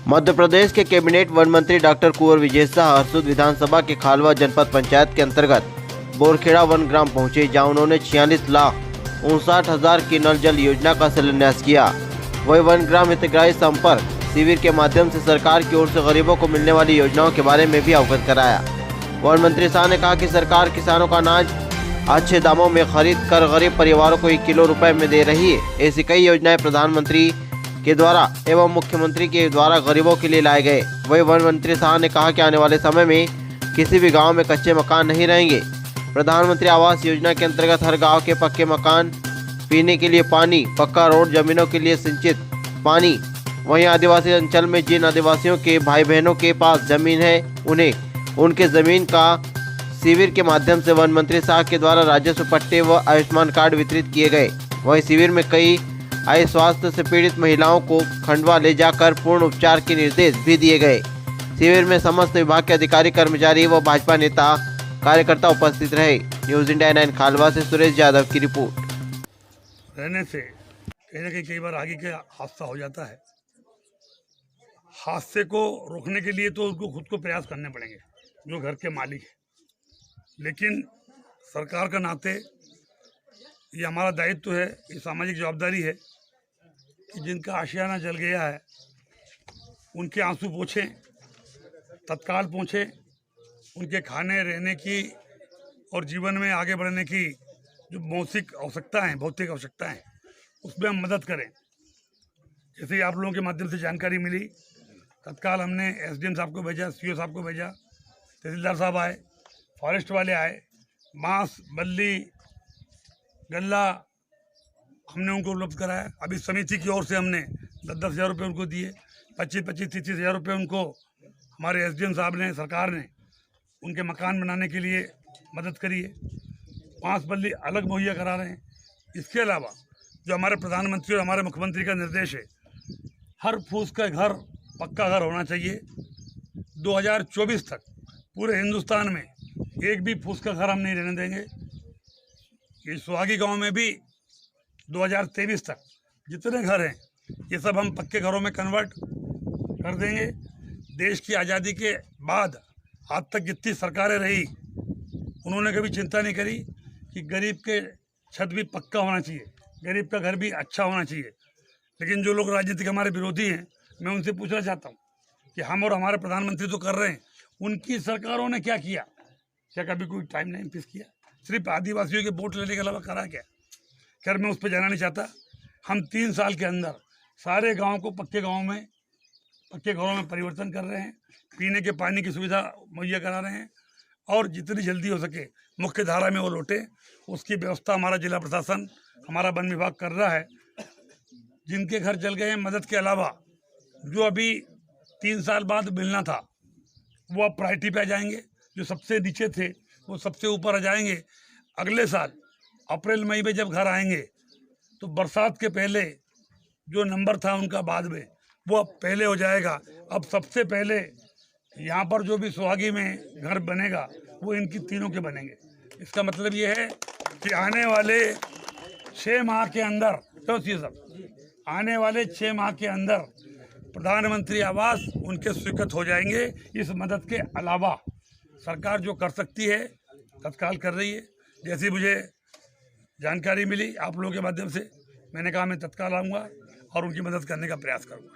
मध्य प्रदेश के cabinet one मंत्री doctor Kunwar Vijay Shah Harsud विधानसभा के खालवा जनपद पंचायत के अंतर्गत बोरखेड़ा वन ग्राम पहुंचे, जहां उन्होंने 46,59,000 की नल जल योजना का शिलान्यास किया। वही वन ग्राम हितग्राही संपर्क शिविर के माध्यम से सरकार की ओर से गरीबों को मिलने वाली योजनाओं के बारे में भी अवगत कराया। वन मंत्री शाह ने कहा कि सरकार किसानों का अनाज अच्छे दामों में खरीद कर गरीब परिवारों को 1 किलो रुपए में दे रही है। ऐसी कई योजनाएं प्रधानमंत्री के द्वारा एवं मुख्यमंत्री के द्वारा गरीबों के लिए लाए गए। वही वन मंत्री शाह ने कहा कि आने वाले समय में किसी भी गांव में कच्चे मकान नहीं रहेंगे। प्रधानमंत्री आवास योजना के अंतर्गत हर गांव के पक्के मकान, पीने के लिए पानी, पक्का रोड, जमीनों के लिए सिंचित पानी। वहीं आदिवासी अंचल में जिन आदिवासियों के भाई बहनों के पास जमीन है, उन्हें उनके जमीन का शिविर के माध्यम से वन मंत्री शाह के द्वारा राजस्व पट्टे व आयुष्मान कार्ड वितरित किए गए। वहीं शिविर में कई आई स्वास्थ्य से पीड़ित महिलाओं को खंडवा ले जाकर पूर्ण उपचार के निर्देश भी दिए गए। शिविर में समस्त विभाग के अधिकारी, कर्मचारी व भाजपा नेता कार्यकर्ता उपस्थित रहे। न्यूज़ इंडिया 9 खालवा से सुरेश यादव की रिपोर्ट। रहने से कहीं ना कई बार आगे के हादसा हो जाता है। हादसे को रोकने के लिए तो उसको खुद को प्रयास करने पड़ेंगे, जो घर के मालिक है। लेकिन सरकार का नाते ये हमारा दायित्व है, ये सामाजिक जवाबदारी है कि जिनका आशियाना जल गया है उनके आंसू पोंछें, तत्काल पहुँचें, उनके खाने रहने की और जीवन में आगे बढ़ने की जो भौतिक आवश्यकता है उसमें हम मदद करें। जैसे आप लोगों के माध्यम से जानकारी मिली, तत्काल हमने एसडीएम साहब को भेजा, सीओ साहब को भेजा, तहसीलदार साहब आए, फॉरेस्ट वाले आए, बांस, बल्ली, गल्ला हमने उनको उपलब्ध कराया। अभी समिति की ओर से हमने 10-10 हज़ार रुपये उनको दिए, 25-30 हज़ार रुपये उनको हमारे एसडीएम साहब ने, सरकार ने उनके मकान बनाने के लिए मदद करी है। 5 बल्ली अलग मुहैया करा रहे हैं। इसके अलावा जो हमारे प्रधानमंत्री और हमारे मुख्यमंत्री का निर्देश है, हर फूस का घर पक्का घर होना चाहिए। 2024 तक पूरे हिंदुस्तान में एक भी फूस का घर हम नहीं रहने देंगे। ये सुहागी गांव में भी 2023 तक जितने घर हैं ये सब हम पक्के घरों में कन्वर्ट कर देंगे। देश की आज़ादी के बाद आज तक जितनी सरकारें रही, उन्होंने कभी चिंता नहीं करी कि गरीब के छत भी पक्का होना चाहिए, गरीब का घर भी अच्छा होना चाहिए। लेकिन जो लोग राजनीतिक हमारे विरोधी हैं, मैं उनसे पूछना चाहता हूँ कि हम और हमारे प्रधानमंत्री तो कर रहे हैं, उनकी सरकारों ने क्या किया? क्या कभी कोई टाइम नहीं फिक्स किया? सिर्फ आदिवासियों के वोट लेने के अलावा करा क्या? खैर, मैं उस पर जाना नहीं चाहता। हम 3 साल के अंदर सारे गाँव को पक्के घरों में परिवर्तन कर रहे हैं, पीने के पानी की सुविधा मुहैया करा रहे हैं और जितनी जल्दी हो सके मुख्य धारा में वो लौटे, उसकी व्यवस्था हमारा जिला प्रशासन, हमारा वन विभाग कर रहा है। जिनके घर जल गए हैं, मदद के अलावा जो अभी 3 साल बाद मिलना था वो अब प्रायोरिटी पे आ जाएंगे। जो सबसे नीचे थे वो सबसे ऊपर आ जाएंगे। अगले साल अप्रैल मई में जब घर आएंगे तो बरसात के पहले जो नंबर था उनका बाद में वो अब पहले हो जाएगा। अब सबसे पहले यहाँ पर जो भी सुहागी में घर बनेगा वो इनकी तीनों के बनेंगे। इसका मतलब ये है कि आने वाले 6 माह के अंदर, तो ये सब आने वाले 6 माह के अंदर प्रधानमंत्री आवास उनके स्वीकृत हो जाएंगे। इस मदद के अलावा सरकार जो कर सकती है तत्काल कर रही है। जैसी मुझे जानकारी मिली आप लोगों के माध्यम से, मैंने कहा मैं तत्काल आऊँगा और उनकी मदद करने का प्रयास करूँगा।